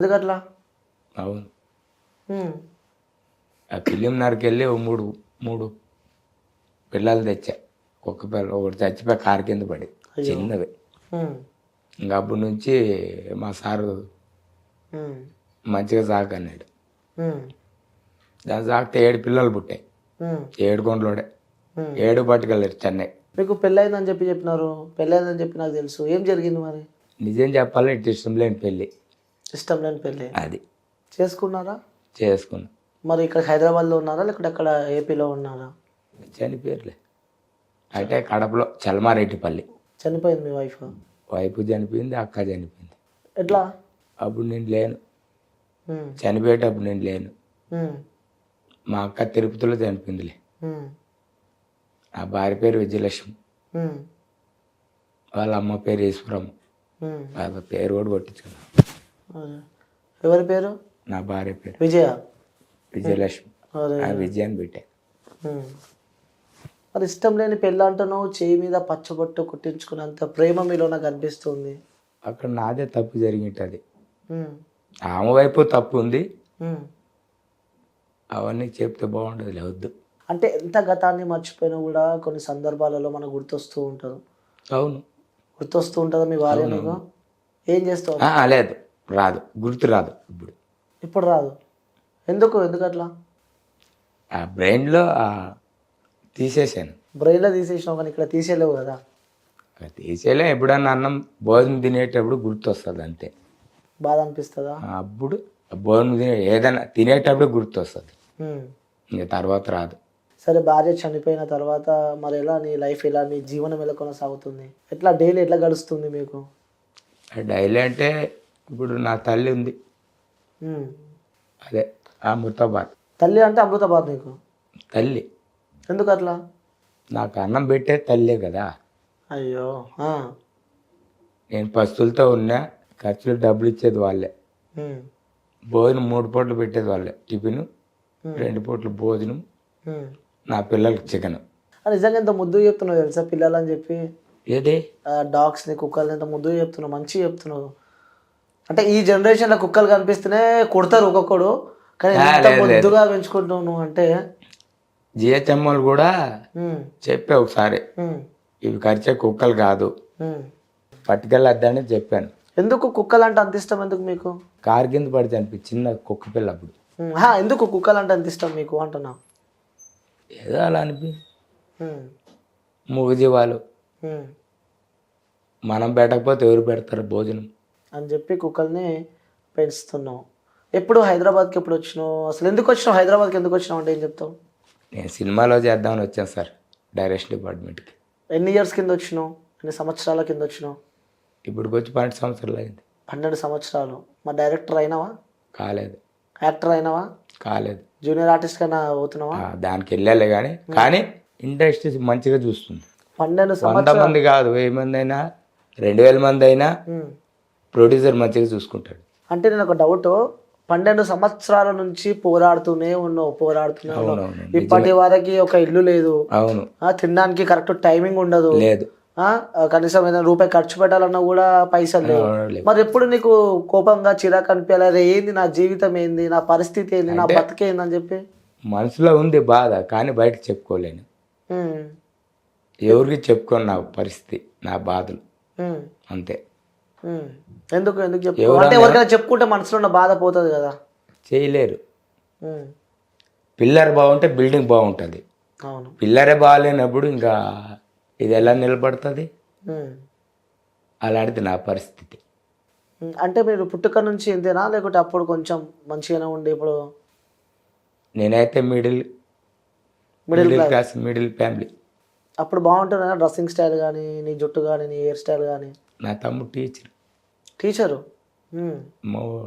ఎందుకట్లా? అవును. హ్మ్. ఆ ఫిలింనగర్‌కి వెళ్ళి ఓ మూడు మూడు పిల్లలు తెచ్చా. కుక్క పిల్ల ఒకటి చచ్చిపోయి కారు కింద పడి అయ్యో! చిన్నవి. హ్మ్. ఇంక అప్పటి నుంచి మా సారు హ్మ్. మంచిగా సాకన్నాడు. హ్మ్. దాన్ని సాకితే 7 పిల్లలు పుట్టాయి. హ్మ్. 7 గుంట్లోడే. హ్మ్. 7 పట్టుకెళ్ళారు చెన్నై. మీకు పెళ్లయిందని చెప్పినారు. పెళ్లయిందని చెప్పి నాకు తెలుసు. ఏం జరిగింది మరి? నిజం చెప్పాలంటే ఇటు ఇష్టం లేని పెళ్ళి. ఇష్టం లేని పెళ్లి. అది చేసుకున్నారా? చేసుకున్నా. మరి ఇక్కడ హైదరాబాద్‌లో ఉన్నారా? లేకపోతే అక్కడ ఏపీలో ఉన్నారా? చనిపోయారులే. అంటే కడపలో చల్మారెడ్డిపల్లి. చనిపోయింది మీ వైఫ్. వైపు చనిపోయింది, అక్క చనిపోయింది. ఎట్లా? అప్పుడు నేను లేను. హ్మ్. చనిపోయేటప్పుడు నేను లేను. హ్మ్. మా అక్క తిరుపతిలో చనిపోయిందిలే. హ్మ్. నా భార్య పేరు విజయలక్ష్మి. హ్మ్. వాళ్ళ అమ్మ పేరు ఈశ్వరమ్మ. హ్మ్. వాళ్ళ పేరు కూడా కొట్టించుకున్నా. అదే. ఎవరి పేరు? నా భార్య పేరు విజయ. విజయలక్ష్మి. అరే! ఆ విజయ్ అని పెట్టా. హ్మ్. మరి ఇష్టం లేని పెళ్ళి అంటున్నావు, చేయి మీద పచ్చబొట్టు కుట్టించుకున్నంత ప్రేమ మీలో నాకు అనిపిస్తుంది. అక్కడ నాదే తప్పు జరిగింటది. హ్మ్. ఆమె వైపు తప్పు ఉంది. హ్మ్. అవన్నీ చెప్తే బాగుండదులే, వద్దు. అంటే ఎంత గతాన్ని మర్చిపోయినా గూడా కొన్ని సందర్భాలలో మనకు గుర్తొస్తూ ఉంటారు. అవును. గుర్తొస్తూ ఉంటదా మీ భార్య నీకు? అవునవును. ఏం చేస్తావు అప్పుడు? లేదు, రాదు, గుర్తు రాదు ఇప్పుడు. ఇప్పుడు రాదు. ఎందుకు? ఎందుకట్లా? ఆ బ్రెయిన్లో తీసేసాను. బ్రెయిన్‌లో తీసేసినావు కానీ ఇక్కడ తీసేయలేవు గదా! తీసేలే. ఎప్పుడన్నా అన్నం భోజనం తినేటప్పుడు గుర్తొస్తుంది అంతే. బాధ అనిపిస్తదా? అప్పుడు భోజనం ఏదైనా తినేటప్పుడు గుర్తొస్తుంది. హ్మ్. ఇంక తర్వాత రాదు. సరే భార్య చనిపోయిన తర్వాత మరెలా నీ లైఫ్ ఎలా? నీ జీవనం ఎలా కొనసాగుతుంది? ఎట్లా డైలీ ఎట్లా గడుస్తుంది మీకు? డైలీ అంటే ఇప్పుడు నా తల్లి ఉంది. హ్మ్. అదే అమృతాబాద్ తల్లి అంటే అమృతాబాద్ నీకు. తల్లి. ఎందుకట్లా? నాకు అన్నం పెట్టే తల్లే కదా. అయ్యో! ఆ! నేను పస్తులతో ఉన్నా, ఖర్చులు డబ్బులు ఇచ్చేది వాళ్ళే. హ్మ్. భోజనం 3 పూటలు పెట్టేది వాళ్ళే. టిఫిను, హ్మ్. 2 పూటలు భోజనం, హ్మ్. నా పిల్లలకి చికెన్. నిజంగా ఎంత ముద్దుగా చెప్తున్నావు తెలుసా పిల్లలని చెప్పి. ఏది డాగ్స్‌ని, కుక్కల్ని ఎంత ముద్దుగా చెప్తున్నావు. మంచిగా చెప్తున్నావు. అంటే ఈ జనరేషన్‌లో కుక్కలు కనిపిస్తేనే కొడతారు ఒక్కొక్కడు. కానీ ఎంత లేదు లేదు. ముద్దుగా పెంచుకుంటున్నావు నువ్వు అంటే. జిహెచ్ఎం వాళ్ళు కూడా హ్మ్. చెప్పా ఒకసారి, హ్మ్. ఇవి కరిచే కుక్కలు కాదు, హ్మ్. పట్టుకెళ్ళొద్దని చెప్పాను. ఎందుకు కుక్కలంటే అంత ఇష్టం ఎందుకు మీకు? కారు కింద పడి చనిపోయి చిన్న కుక్క పిల్ల అప్పుడు. ఎందుకు కుక్కలంటే అంత ఇష్టం మీకు అంటున్నా? ఏదో అలా అనిపి హ్మ్. మూగజీవాలు, హ్మ్. మనం పెట్టకపోతే ఎవరు పెడతారు భోజనం? అని చెప్పి కుక్కల్ని పెంచుతున్నావు. ఎప్పుడు హైదరాబాద్‌కి ఎప్పుడు వచ్చినావు? అసలు ఎందుకు వచ్చినావు? హైదరాబాద్‌కి ఎందుకు వచ్చినావు అంటే ఏం చెప్తావు? నేను సినిమాలో చేద్దామని వచ్చాను సార్, డైరెక్షన్ డిపార్ట్మెంట్కి. ఎన్ని ఇయర్స్ కింద వచ్చినావు? ఎన్ని సంవత్సరాల కింద వచ్చినావు? ఇప్పటికి వచ్చి 12 సంవత్సరాలు అయింది. 12 సంవత్సరాలు. మరి డైరెక్టర్ అయినావా? కాలేదు. యాక్టర్ అయినావా? కాలేదు. జూనియర్ ఆర్టిస్ట్ కన్నా పోతున్నావా? దానికి వెళ్ళాలి కానీ ఇండస్ట్రీ మంచిగా చూస్తుంది. 12 100 సంవత్సరాలు. మంది కాదు, 1000 మంది అయినా, 2000 మంది అయినా హ్మ్. ప్రొడ్యూసర్ మంచిగా చూసుకుంటాడు. అంటే నేను ఒక డౌటు. 12 సంవత్సరాల నుంచి పోరాడుతూనే ఉన్నావు. పోరాడుతూనే ఉన్నావు. అవునవును, ఇప్పటి నిజమే. వరకి ఒక ఇల్లు లేదు. అవును, తినడానికి కరెక్ట్ టైమింగ్ ఉండదు. లేదు. కనీసం ఏదైనా రూపాయి ఖర్చు పెట్టాలన్నా కూడా పైసలు లేవు. లేవు. మరి ఎప్పుడు నీకు కోపంగా చిరాకు అనిపించాలి? అరే ఏంది నా జీవితం ఏంది? నా పరిస్థితి ఏంది? నా అంటే బతికేంది అని చెప్పి? మనసులో ఉంది బాధ, కానీ బయటకు చెప్పుకోలేను. హ్మ్. ఎవరికి చెప్పుకోను నా పరిస్థితి, నా బాధలు, హ్మ్. అంతే. హ్మ్. ఎందుకు ఎందుకు చెప్పుకో? అంటే ఎవరన్నా ఎవరికైనా చెప్పుకుంటే మనసులో ఉన్న బాధ పోతుంది కదా. చేయలేరు. హ్మ్. పిల్లర్ బాగుంటే బిల్డింగ్ బాగుంటుంది. అవును. పిల్లరే బాగాలేనప్పుడు ఇంకా ఇది ఎలా నిలబడుతుంది? హ్మ్. అలాంటిది నా పరిస్థితి. అంటే మీరు పుట్టుక నుంచి ఇంతేనా? లేకపోతే అప్పుడు కొంచెం మంచిగానే ఉండి ఇప్పుడు నేనైతే middle middle class? Class, middle family. అప్పుడు బాగుంటుంది కదా డ్రెస్సింగ్ స్టైల్ కానీ, నీ జుట్టు కానీ, నీ హెయిర్ స్టైల్ కానీ. నా తమ్ముడు టీచర్. టీచరు. హ్మ్.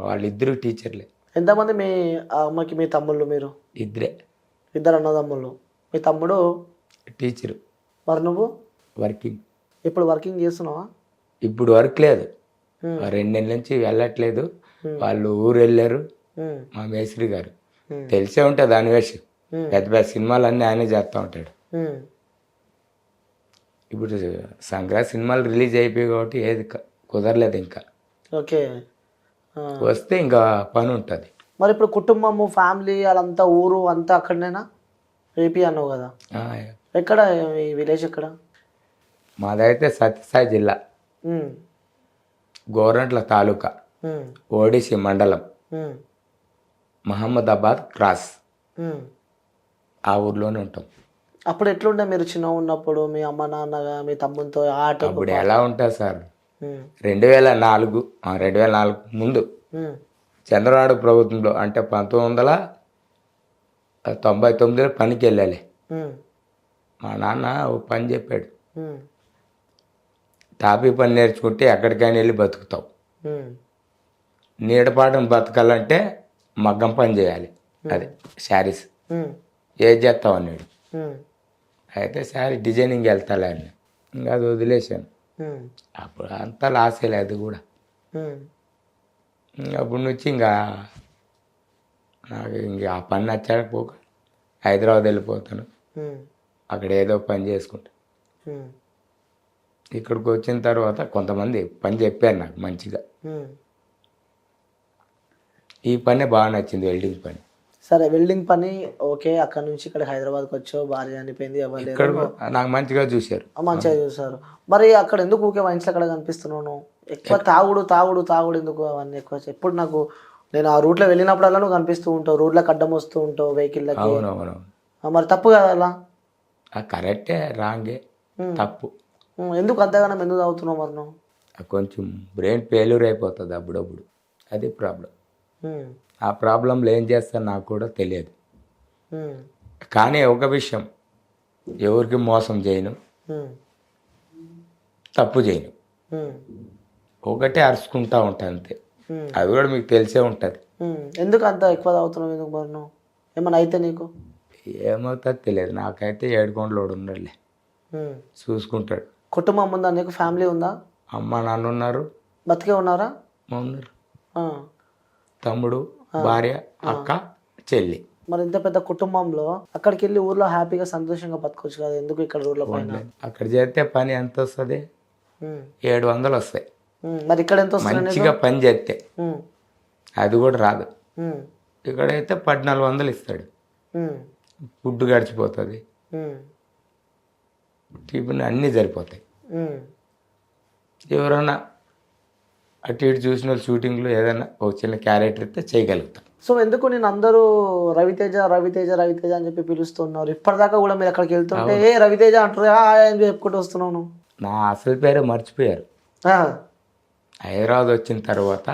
వాళ్ళిద్దరు టీచర్లే. ఎంతమంది మీ అమ్మకి మీ తమ్ముళ్ళు మీరు? ఇద్దరే. ఇద్దరు అన్నదమ్ముళ్ళు. మీ తమ్ముడు టీచరు. మరి నువ్వు వర్కింగ్. ఇప్పుడు వర్కింగ్ చేస్తున్నావా? ఇప్పుడు వర్క్ లేదు, హ్మ్. 2 నెలల నుంచి వెళ్ళట్లేదు. హ్మ్. వాళ్ళు ఊరు వెళ్ళారు. హ్మ్. మా మేస్త్రి గారు హ్మ్. తెలిసే ఉంటుంది అన్వేష్, హ్మ్. పెద్ద పెద్ద సినిమాలన్నీ ఆయనే చేస్తూ ఉంటాడు. హ్మ్. ఇప్పుడు సంక్రాంతి సినిమాలు రిలీజ్ అయిపోయాయి కాబట్టి ఏది కుదరలేదు ఇంకా. ఓకే. ఆ. వస్తే ఇంకా పని ఉంటుంది. మరి ఇప్పుడు కుటుంబము ఫ్యామిలీ వాళ్ళంతా ఊరు అంతా అక్కడనేనా? ఏపీ అన్నావు కదా, ఎక్కడ ఈ విలేజ్ ఎక్కడ? మాదైతే సత్యసాయి జిల్లా, ఉమ్, గోరంట్ల తాలూకా, ఉమ్, ఓడిసి మండలం, ఉమ్, మహమ్మదాబాద్ క్రాస్, ఉమ్. ఆ ఊర్లోనే ఉంటాం. అప్పుడు ఎట్లుండే మీరు చిన్న ఉన్నప్పుడు మీ అమ్మ నాన్నగా మీ తమ్ముతో ఆటకు? అప్పుడు ఎలా ఉంటుంది సార్, ఉమ్, 2004 2004 ముందు ఉమ్, చంద్రబాబు ప్రభుత్వంలో అంటే 1999లో పనికి వెళ్ళాలి. ఉమ్, మా నాన్న ఓ పని చెప్పాడు, ఉమ్, తాపీ పని నేర్చుకుంటే ఎక్కడికైనా వెళ్ళి బతుకుతావు, ఉమ్, నీడపాటం బతకాలంటే మగ్గం పని చేయాలి, అదే శారీస్, ఉమ్, ఏది చేస్తావు అన్నాడు. ఉమ్, అయితే శారీ డిజైనింగ్ వెళ్తాలే అని ఇంకా అది వదిలేసాను. ఉమ్, అప్పుడు అంతా లాసే లేదు కూడా. ఉమ్, అప్పటి నుంచి ఇంకా నాకు ఇంక ఆ పని నచ్చకపోక హైదరాబాద్ వెళ్ళిపోతాను, ఉమ్, అక్కడ ఏదో పని చేసుకుంటా. ఉమ్, ఇక్కడికి వచ్చిన తర్వాత కొంతమంది పని చెప్పారు నాకు మంచిగా, ఉమ్. ఈ పనే బాగా నచ్చింది, వెల్డింగ్ పని. సరే, వెల్డింగ్ పని ఓకే, అక్కడ నుంచి ఇక్కడ హైదరాబాద్కి వచ్చావు, భార్య చనిపోయింది, ఎవరు ఇక్కడ లేరు, నాకు మంచిగా చూశారు. మంచిగా చూసారు. మరి అక్కడ ఎందుకు ఊకే వైన్స్ అక్కడ కనిపిస్తున్నావు నువ్వు? ఎక్కువ తాగుడు తాగుడు తాగుడు ఎందుకు అవన్నీ ఎక్కువ? ఎప్పుడు నాకు నేను ఆ రూట్లో వెళ్ళినప్పుడల్లా నువ్వు కనిపిస్తూ ఉంటావు, రోడ్లకు అడ్డం వస్తూ ఉంటావు వెహికల్లకి. అవునవునవును, మరి తప్పు కదా అలా? కరెక్టే, రాంగే, తప్పు. ఎందుకు అంతగానం ఎందుకు తాగుతున్నావు మరి నువ్వు? కొంచెం బ్రెయిన్ ఫెయిల్యూర్ అయిపోతుంది అప్పుడప్పుడు, అది ప్రాబ్లం. ఉమ్, ఆ ప్రాబ్లంలో ఏం చేస్తాను నాకు కూడా తెలియదు. ఉమ్, కానీ ఒక విషయం, ఎవరికి మోసం చేయను, ఉమ్, తప్పు చేయను, ఉమ్, ఒకటే అరుచుకుంటా ఉంటాను అంతే. ఉమ్, అది కూడా మీకు తెలిసే ఉంటుంది. ఎందుకు అంత ఎక్కువ తాగుతున్నావు ఎందుకు మరి నువ్వు? ఏమన్నా అయితే నీకు? ఏమవుతుందో తెలియదు, నాకైతే 7 కొండలోడు ఉన్నాడులే, ఉమ్. చూసుకుంటాడు. కుటుంబం ఉందా నీకు? ఫ్యామిలీ ఉందా? అమ్మ నాన్న ఉన్నారు, బతికే ఉన్నారా? ఉన్నారు, ఆ. తమ్ముడు, భార్య, అక్క, చెల్లి. మరి ఇంత పెద్ద కుటుంబంలో అక్కడికి వెళ్ళి ఊర్లో హ్యాపీగా సంతోషంగా బతకొచ్చు కదా, ఎందుకు ఇక్కడ ఊర్లో పైన? అక్కడ చేస్తే పని ఎంత వస్తుంది? 700 వస్తాయి. మరి ఇక్కడ ఎంత వస్తుంది? మంచిగా పని చేస్తే అది కూడా రాదు. ఇక్కడైతే 1400 ఇస్తాడు, ఫుడ్ గడిచిపోతుంది, టిఫిన్ అన్నీ సరిపోతాయి. ఎవరైనా అటు ఇటు చూసిన వాళ్ళు షూటింగ్లో ఏదైనా ఒక చిన్న క్యారెక్టర్ ఇస్తే చేయగలుగుతాం. సో ఎందుకు నేను అందరూ రవితేజ రవితేజ రవితేజ అని చెప్పి పిలుస్తున్నారు? ఇప్పటిదాకా కూడా మీరు అక్కడికి వెళ్తుంటే ఏ రవితేజ అంటారు అని చెప్పుకుంటూ వస్తున్నాను. నా అసలు పేరే మర్చిపోయారు. హైదరాబాద్ వచ్చిన తర్వాత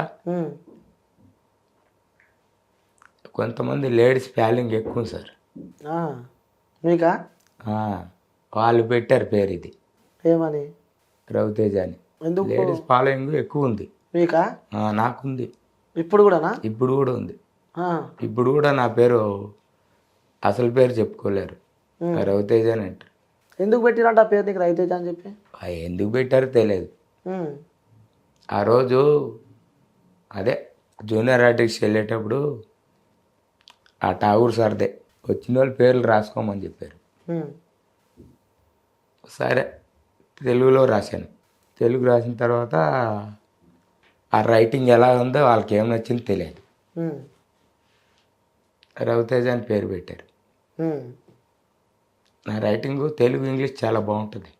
కొంతమంది లేడీస్ స్పెల్లింగ్ ఎక్కువ సార్. మీకా? వాళ్ళు పెట్టారు పేరు ఇది, ఏమని? రవితేజ అని. ఎందుకు? లేడీస్ ఫాలోయింగ్ ఎక్కువ ఉంది. మీకా? నాకుంది. ఇప్పుడు కూడానా? ఇప్పుడు కూడా ఉంది. ఇప్పుడు కూడా నా పేరు అసలు పేరు చెప్పుకోలేరు, రవితేజ అని అంటారు. ఎందుకు పెట్టినట్టు ఆ పేరు నీకు రవితేజ అని చెప్పి? ఎందుకు పెట్టారో తెలియదు. ఆ రోజు అదే జూనియర్ ఆర్టిస్ట్ వెళ్ళేటప్పుడు ఆ ఠాగూర్ సార్దే వచ్చిన వాళ్ళు పేర్లు రాసుకోమని చెప్పారు. సరే తెలుగులో రాశాను. తెలుగు రాసిన తర్వాత ఆ రైటింగ్ ఎలా ఉందో వాళ్ళకి ఏం నచ్చింది తెలియదు, రవితేజ అని పేరు పెట్టారు. నా రైటింగ్ తెలుగు ఇంగ్లీష్ చాలా బాగుంటుంది,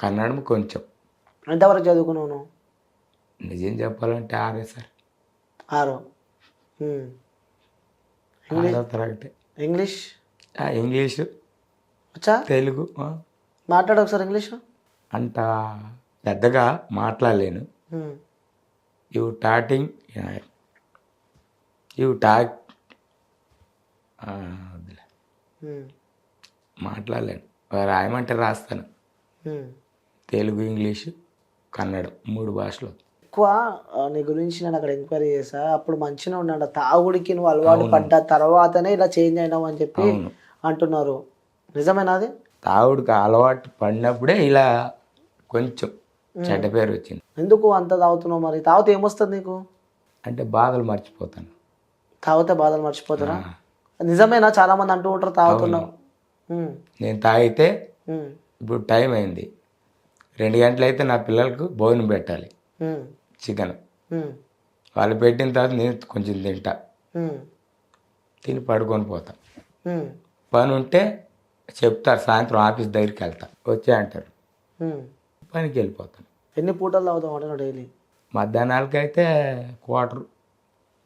కన్నడం కొంచెం. ఎంతవరకు చదువుకున్నావు? నిజం చెప్పాలంటే 6 సార్. 6 తరగతి. ఇంగ్లీష్? ఇంగ్లీషు వచ్చా? తెలుగు మాట్లాడు ఒకసారి ఇంగ్లీష్. అంత పెద్దగా మాట్లాడలేను. యూ టాక్ మాట్లాడలేను, రాయమంటే రాస్తాను. తెలుగు ఇంగ్లీషు కన్నడం 3 భాషలు. ఎక్కువ నీ గురించి నేను అక్కడ ఎంక్వైరీ చేసా, అప్పుడు మంచిగా ఉన్నాడు, తాగుడికి నువ్వు అలవాటు పడ్డ తర్వాతనే ఇలా చేంజ్ అయినావు అని చెప్పి అంటున్నారు. నిజమేనా అది? తాగుడికి అలవాటు పడినప్పుడే ఇలా కొంచెం చెడ్డ పేరు వచ్చింది. ఎందుకు అంత తాగుతున్నావు? మరి తాగితే ఏమొస్తుంది నీకు? అంటే బాధలు మర్చిపోతాను. తాగితే బాధలు మర్చిపోతారా? నిజమేనా? చాలా మంది అంటూ ఉంటారు తాగుతున్నావు. నేను తాగితే ఇప్పుడు టైం అయింది, 2 గంటలు అయితే నా పిల్లలకు భోజనం పెట్టాలి, చికెన్. వాళ్ళు పెట్టిన తర్వాత నేను కొంచెం తింటా, ఉమ్, తిని పడుకొని పోతా. ఉమ్, పని ఉంటే చెప్తారు, సాయంత్రం ఆఫీస్ దగ్గరికి వెళ్తా, వచ్చే అంటారు, ఉమ్. పనికి వెళ్ళిపోతాను. ఎన్ని పూటలు తాగుతావు అంటే నువ్వు డైలీ? మధ్యాహ్నాలకి అయితే క్వార్టర్.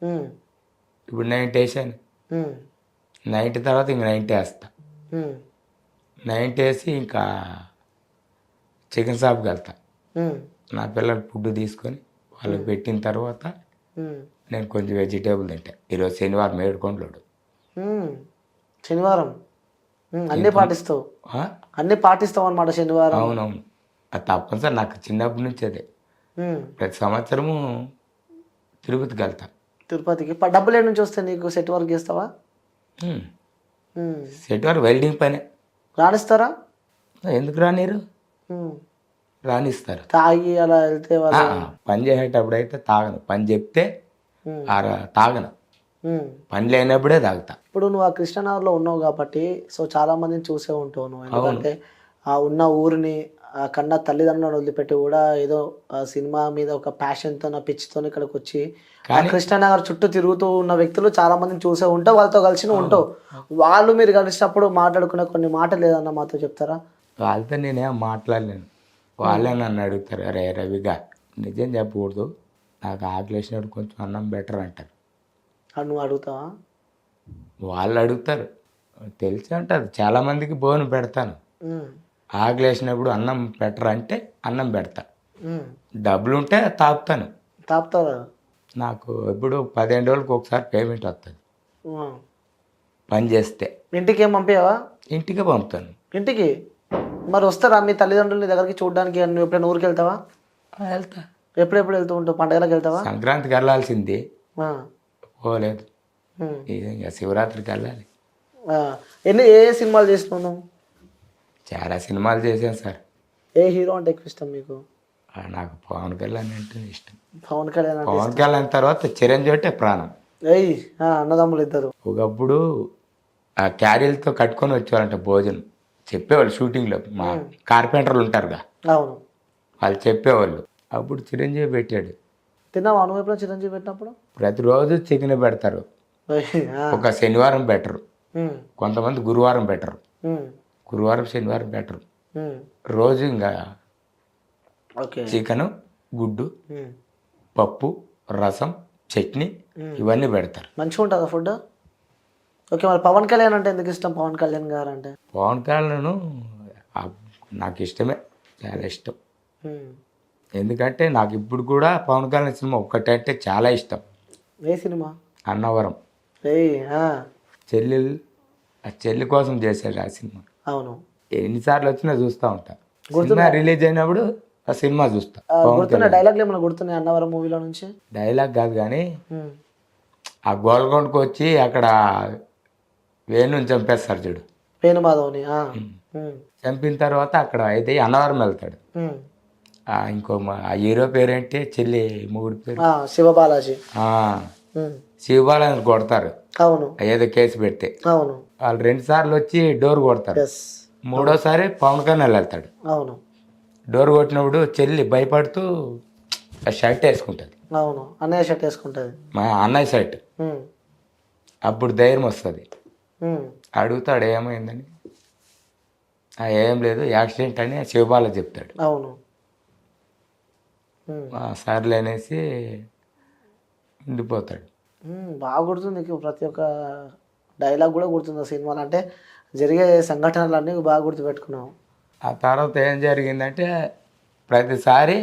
ఉమ్, ఇప్పుడు 90 వేసాను, ఉమ్, 90 తర్వాత ఇంక 90 వేస్తా. ఉమ్, 90 వేసి ఇంకా చికెన్ షాప్కి వెళ్తా. ఉమ్, నా పిల్లలు ఫుడ్ తీసుకొని వాళ్ళకి పెట్టిన తర్వాత ఉమ్, నేను కొంచెం వెజిటేబుల్ తింటా. ఈరోజు శనివారం ఏడుకొండలోడు. ఉమ్. శనివారం అన్నీ పాటిస్తావు, అన్నీ పాటిస్తావు అనమాట శనివారం. అవునవును, అది తప్పనిసరి నాకు చిన్నప్పటి నుంచి అదే. ఉమ్. ప్రతి సంవత్సరము తిరుపతికి వెళ్తా. తిరుపతికి డబ్బులు ఏడు నుంచి వస్తాయి నీకు? సెట్ వర్క్ చేస్తావా? ఉమ్. సెట్ వరకు వెల్డింగ్ పనే. రాణిస్తారా? ఎందుకు రానిరు, ఉమ్. రానిస్తారు. తాగి అలా వెళ్తే వాళ్ళు పని చేసేటప్పుడు అయితే తాగను, పని చెప్తే ఉమ్. తాగను, ఉమ్. పని లేనప్పుడే తాగుతా. ఇప్పుడు నువ్వు ఆ కృష్ణనగర్లో ఉన్నావు కాబట్టి సో చాలా మందిని చూసే ఉంటావు నువ్వు. ఎందుకంటే ఆ ఉన్న ఊరిని ఆ కన్నా తల్లిదండ్రులను వదిలిపెట్టి కూడా ఏదో ఆ సినిమా మీద ఒక ప్యాషన్తో నా పిచ్చితో ఇక్కడికి వచ్చి ఆ కృష్ణనగర్ చుట్టూ తిరుగుతూ ఉన్న వ్యక్తులు చాలా మందిని చూసే ఉంటావు, వాళ్ళతో కలిసి నువ్వు ఉంటావు. వాళ్ళు మీరు కలిసినప్పుడు మాట్లాడుకునే కొన్ని మాటలు ఏదన్నా మాతో చెప్తారా? వాళ్ళతో నేనేం మాట్లాడలేను, వాళ్ళే నన్ను అడుగుతారు, అరే రవిగా నిజం చెప్పకూడదు, నాకు ఆకలి వేసినప్పుడు కొంచెం అన్నం బెటర్ అంటారు. అది నువ్వు అడుగుతావా? వాళ్ళు అడుగుతారు, తెలిసి ఉంటుంది. చాలామందికి భోజనం పెడతాను, ఉమ్. ఆకలి వేసినప్పుడు అన్నం బెటర్ అంటే అన్నం పెడతా. ఉమ్. డబ్బులు ఉంటే తాపుతాను. తాపుతారా? నాకు ఎప్పుడు 15 రోజులకు ఒకసారి పేమెంట్ వస్తుంది ఉమ్. పని చేస్తే. ఇంటికి ఏం పంపించావా? ఇంటికే పంపుతాను. ఇంటికి మరి వస్తారా మీ తల్లిదండ్రులు నీ దగ్గరికి చూడడానికి? నువ్వు ఎప్పుడైనా ఊరికి వెళ్తావా? వెళ్తా. ఎప్పుడెప్పుడు వెళ్తూ ఉంటావు? పండగలకు వెళ్తావా? సంక్రాంతికి వెళ్ళాల్సింది, ఆ. పోలేదు. ఉమ్. ఇంకా శివరాత్రికి వెళ్ళాలి. ఆ. ఏ సినిమాలు చేస్తున్నావు నువ్వు? చాలా సినిమాలు చేశాను సార్. ఏ హీరో అంటే ఎక్కువ ఇష్టం మీకు? నాకు పవన్ కళ్యాణ్ అంటే ఇష్టం. పవన్ కళ్యాణ్ అంటే పవన్ కళ్యాణ్ తర్వాత చిరంజీవి అంటే ప్రాణం. ఏయ్ అన్నదమ్ములు ఇద్దరు. ఒకప్పుడు ఆ క్యారీలతో కట్టుకొని వచ్చేవాళ్ళంట భోజనం, చెప్పేవాళ్ళు షూటింగ్లో. మా కార్పెంటర్లు ఉంటారుగా, అవును, వాళ్ళు చెప్పేవాళ్ళు. అప్పుడు చిరంజీవి పెట్టాడు. తిన్నావా నువ్వు ఎప్పుడో చిరంజీవి పెట్టినప్పుడు? ప్రతిరోజు చికెన్ పెడతారు. ఒక శనివారం పెట్టరు, కొంతమంది గురువారం పెట్టరు, గురువారం శనివారం పెట్టరు. రోజు ఇంకా ఓకే. చికెను, గుడ్డు, పప్పు, రసం, చట్నీ ఇవన్నీ పెడతారు. మంచిగా ఉంటుందా ఫుడ్? ఓకే. మరి పవన్ కళ్యాణ్ అంటే ఎందుకు ఇష్టం? పవన్ కళ్యాణ్ గారు అంటే పవన్ కళ్యాణ్ నాకు ఇష్టమే, చాలా ఇష్టం. ఎందుకంటే నాకు ఇప్పుడు కూడా పవన్ కళ్యాణ్ సినిమా ఒక్కటంటే చాలా ఇష్టం. ఏ సినిమా? అన్నవరం. చెల్లి కోసం చేశాడు ఆ సినిమా. అవును. ఎన్నిసార్లు వచ్చినా చూస్తూ ఉంటా. సినిమా రిలీజ్ అయినప్పుడు ఆ సినిమా చూస్తా. గుర్తున్నా డైలాగ్లు ఏమైనా గుర్తున్నాయి అన్నవరం మూవీలో నుంచి? డైలాగ్ కాదు కానీ ఆ గోల్కొండకు వచ్చి అక్కడ వేణుని చంపేస్తారు చూడు, వేణుమాధవ్ని. చంపిన తర్వాత అక్కడ అయితే అన్నవరం వెళ్తాడు. ఇంకో ఆ హీరో పేరేంటి, చెల్లి మొగుడు పేరు శివబాలాజీ. శివబాలాజీ కొడతారు. అవును. ఏదో కేసు పెడితే. అవును. వాళ్ళు 2 సార్లు వచ్చి డోర్ కొడతారు. మూడోసారి పవన్ కళ్యాణ్ వెళ్తాడు. అవును. డోర్ కొట్టినప్పుడు చెల్లి భయపడుతూ ఆ షర్ట్ వేసుకుంటుంది. అవును, అన్నయ్య షర్ట్ వేసుకుంటుంది, మా అన్నయ్య షర్ట్. అప్పుడు ధైర్యం వస్తుంది. అడుగుతాడు ఏమైందని, ఏం లేదు యాక్సిడెంట్ అని శివబాల చెప్తాడు. అవును. సర్లే అనేసి ఉండిపోతాడు. బాగా గుర్తుంది ప్రతి ఒక్క డైలాగ్ కూడా గుర్తుంది ఆ సినిమాలో. అంటే జరిగే సంఘటనలన్నీ బాగా గుర్తుపెట్టుకున్నావు. ఆ తర్వాత ఏం జరిగిందంటే ప్రతిసారి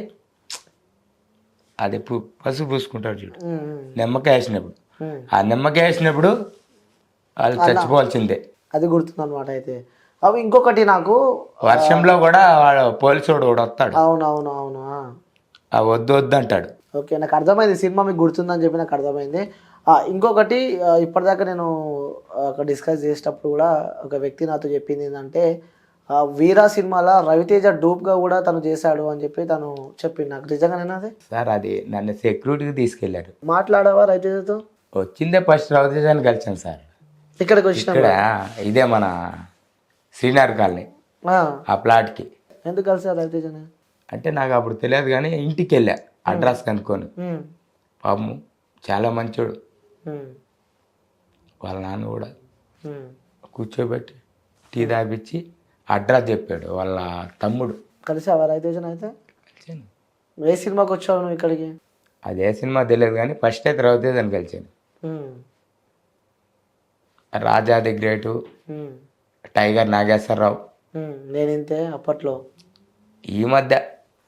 అది పసుపు పూసుకుంటాడు చూడు, నిమ్మకాయ వేసినప్పుడు. ఆ నిమ్మకాయ వేసినప్పుడు వాళ్ళు చచ్చిపోవాల్సిందే. అది గుర్తుంది అనమాట. అయితే అవి ఇంకొకటి నాకు వర్షంలో కూడా వాడు పోలీసుడు కూడా వస్తాడు. అవునవును. అవును. వద్దు వద్దు అంటాడు. ఓకే, నాకు అర్థమైంది సినిమా మీకు గుర్తుందని చెప్పి నాకు అర్థమైంది. ఇంకొకటి ఇప్పటిదాకా నేను డిస్కస్ చేసేటప్పుడు కూడా ఒక వ్యక్తి నాతో చెప్పింది ఏంటంటే వీరా సినిమాలో రవితేజ డూప్గా కూడా తను చేశాడు అని చెప్పి తను చెప్పింది నాకు. నిజంగానేనా అది? సార్ అది నన్ను సెక్యూరిటీకి తీసుకెళ్ళారు. మాట్లాడావా రవితేజతో? వచ్చిందే ఫస్ట్ రవితేజని కలిసాను సార్. ఇక్కడికి వచ్చిన ఇక్కడ ఇదే మన శ్రీనగర్ కాలనీ ఆ ప్లాట్కి. ఎందుకు కలిసారు రవితేజని? అంటే నాకు అప్పుడు తెలియదు కానీ ఇంటికి వెళ్ళా అడ్రస్ కనుక్కొని. పాపము చాలా మంచోడు. ఉమ్, వాళ్ళ నాన్న కూడా ఉమ్. కూర్చోబెట్టి టీ తాపించి అడ్రస్ చెప్పాడు వాళ్ళ తమ్ముడు. కలిసావా రవితేజన్ అయితే? ఏ సినిమాకి వచ్చావు నువ్వు ఇక్కడికి? అది ఏ సినిమా తెలియదు కానీ ఫస్ట్ అయితే రవితేజని కలిసాను. Um, Raja the great, um, tiger Nageswara Rao. నేను ఇంతే అప్పట్లో. ఈ మధ్య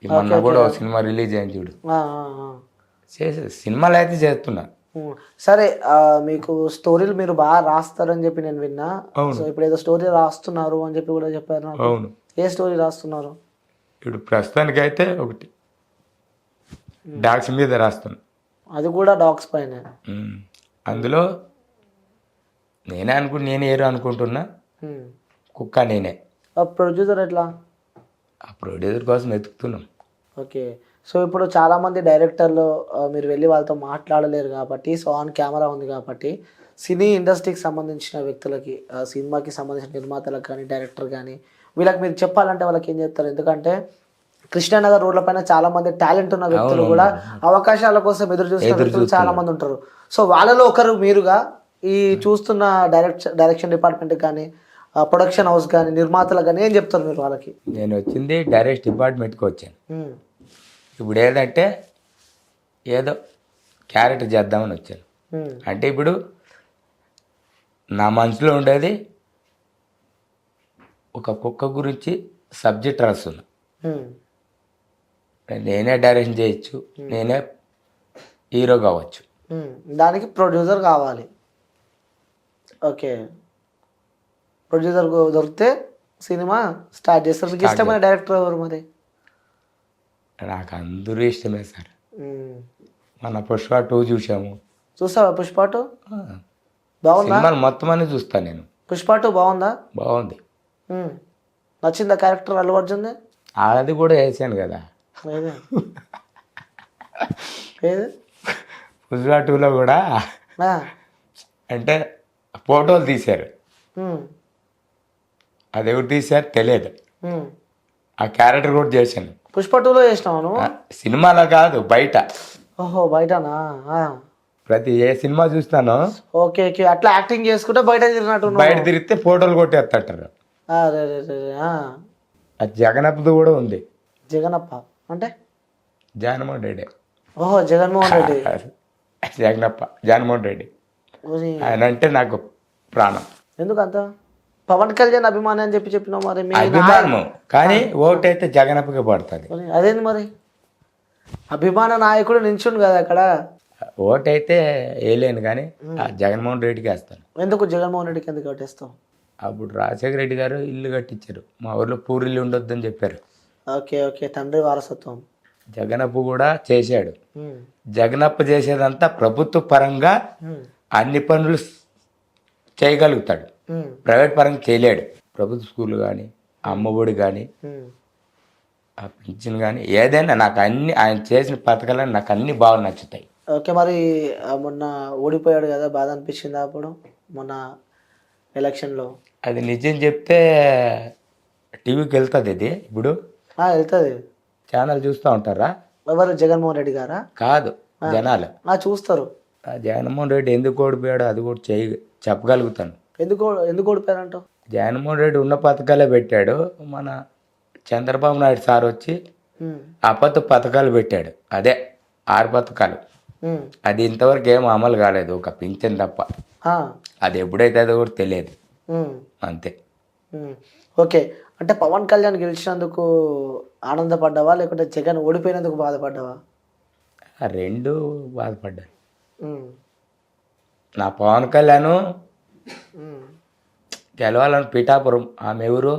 ఈ మొన్న కూడా ఒక సినిమా రిలీజ్ అయింది చూడు. ఆ, ఆ, ఆ. చేసే సినిమాలు అయితే చేస్తున్నా. సరే, మీకు స్టోరీలు మీరు బాగా రాస్తారని చెప్పి నేను విన్నా. అవును. సో ఇప్పుడు ఏదో స్టోరీ రాస్తున్నారు అని చెప్పి కూడా చెప్పారు నాకు. అవును. ఏ స్టోరీ రాస్తున్నారు? ఇప్పుడు ప్రస్తుతానికైతే ఒకటి డాగ్స్ మీద రాస్తున్నా. అది కూడా డాగ్స్ పైన. అందులో నేనే ఏరు అనుకుంటున్నా. కుక్క నేనే. ప్రొడ్యూసర్ ఎట్లా? ఆ ప్రొడ్యూసర్ కోసం వెతుకుతున్నాం. ఓకే. సో ఇప్పుడు చాలామంది డైరెక్టర్లు మీరు వెళ్ళి వాళ్ళతో మాట్లాడలేరు కాబట్టి, సో ఆన్ కెమెరా ఉంది కాబట్టి, సినీ ఇండస్ట్రీకి సంబంధించిన వ్యక్తులకి, సినిమాకి సంబంధించిన నిర్మాతలకు కానీ డైరెక్టర్ కానీ వీళ్ళకి మీరు చెప్పాలంటే వాళ్ళకి ఏం చెప్తారు? ఎందుకంటే కృష్ణానగర్ రోడ్ల పైన చాలా మంది టాలెంట్ ఉన్న వ్యక్తులు కూడా అవకాశాల కోసం ఎదురు చూస్తున్న వ్యక్తులు చాలా మంది ఉంటారు. సో వాళ్ళలో ఒకరు మీరుగా ఈ చూస్తున్న డైరెక్షన్ డిపార్ట్మెంట్ కానీ ప్రొడక్షన్ హౌస్ కానీ నిర్మాతలకు కానీ ఏం చెప్తారు మీరు వాళ్ళకి? నేను వచ్చింది డైరెక్ట్ డిపార్ట్మెంట్కి వచ్చాను. ఇప్పుడు ఏదంటే ఏదో క్యారెక్టర్ చేద్దామని వచ్చాను. అంటే ఇప్పుడు నా మనసులో ఉండేది ఒక కుక్క గురించి సబ్జెక్ట్ రాస్తున్నా. నేనే డైరెక్షన్ చేయొచ్చు, నేనే హీరో కావచ్చు. దానికి ప్రొడ్యూసర్ కావాలి. ఓకే. ప్రొడ్యూసర్ దొరికితే సినిమా స్టార్ట్ చేస్తారు. మీకు ఇష్టమైన డైరెక్టర్ ఎవరు మరి? నాకు అందరూ ఇష్టమే సార్. మన పుష్ప 2 చూసాము. చూసావా పుష్ప 2? బాగుందా? సినిమాలు మొత్తం అన్ని చూస్తాను నేను. పుష్ప 2 బాగుందా? బాగుంది. నచ్చిందా క్యారెక్టర్ అల్లు అర్జున్ది? అది కూడా వేసాను కదా. పుష్ప 2లో కూడా అంటే ఫోటోలు తీశారు. అది ఎవరు తీశారు తెలియదు. ఆ క్యారెక్టర్ కూడా చేశాను. పుష్ప 2లో చేసినావు? సినిమాలో కాదు, బయట. ఓహో, బయటనా? ప్రతి ఏ సినిమా చూస్తానో ఓకే ఓకే అట్లా యాక్టింగ్ చేసుకుంటే బయట తిరిగినట్టు. బయట తిరిగితే ఫోటోలు కొట్టేస్తాంటారు. అది జగనప్పది కూడా ఉంది. జగనప్ప అంటే జగన్మోహన్ రెడ్డి. ఓహో, జగన్మోహన్ రెడ్డి. జగన్మోహన్ రెడ్డి ఆయన అంటే నాకు ప్రాణం. ఎందుకంత? పవన్ కళ్యాణ్ అభిమాని అని చెప్పినావు మరి. అభిమానము కానీ ఓటైతే జగనప్పకి పడుతుంది. అదేంది మరి? అభిమాన నాయకుడు నించుండు కదా అక్కడ. ఓటైతే వేయలేను కానీ జగన్మోహన్ రెడ్డికి వేస్తాను. ఎందుకు జగన్మోహన్ రెడ్డికి ఎందుకు ఓటేస్తావు? అప్పుడు రాజశేఖర రెడ్డి గారు ఇల్లు కట్టించారు, మా ఊర్లో పూరిల్లు ఉండొద్దని చెప్పారు. ఓకే ఓకే, తండ్రి వారసత్వం. జగనప్ప కూడా చేశాడు. జగనప్ప చేసేదంతా ప్రభుత్వ పరంగా అన్ని పనులు చేయగలుగుతాడు, ప్రైవేట్ పరంగా చేయలేడు. ప్రభుత్వ స్కూల్ కానీ అమ్మఒడి కానీ ఆ పింఛన్ కానీ ఏదైనా నాకు అన్ని ఆయన చేసిన పథకాలని నాకు అన్ని బాగా నచ్చుతాయి. ఓకే. మరి మొన్న ఓడిపోయాడు కదా, బాధ అనిపించిందా అప్పుడు మొన్న ఎలక్షన్లో? అది నిజం చెప్తే టీవీకి వెళ్తుంది. ఇది ఇప్పుడు వెళ్తుంది. ఛానల్ చూస్తూ ఉంటారా? ఎవరు? జగన్మోహన్ రెడ్డి గారా? కాదు, జనాలు చూస్తారు. జగన్మోహన్ రెడ్డి ఎందుకు ఓడిపోయాడో అది కూడా చెప్పగలుగుతాను. ఎందుకు ఓడిపోయారంట? జగన్మోహన్ రెడ్డి ఉన్న పథకాలే పెట్టాడు. మన చంద్రబాబు నాయుడు సార్ వచ్చి అబద్ధ పథకాలు పెట్టాడు. అదే 6 పథకాలు. అది ఇంతవరకు ఏం అమలు కాలేదు, ఒక పింఛన్ తప్ప. అది ఎప్పుడైతే అది కూడా తెలియదు అంతే. ఓకే. అంటే పవన్ కళ్యాణ్ గెలిచినందుకు ఆనందపడ్డావా లేకుంటే జగన్ ఓడిపోయినందుకు బాధపడ్డావా? 2 బాధపడ్డాను. నా పవన్ కళ్యాణ్ గెలవాలని పిఠాపురం ఆమె ఎవరు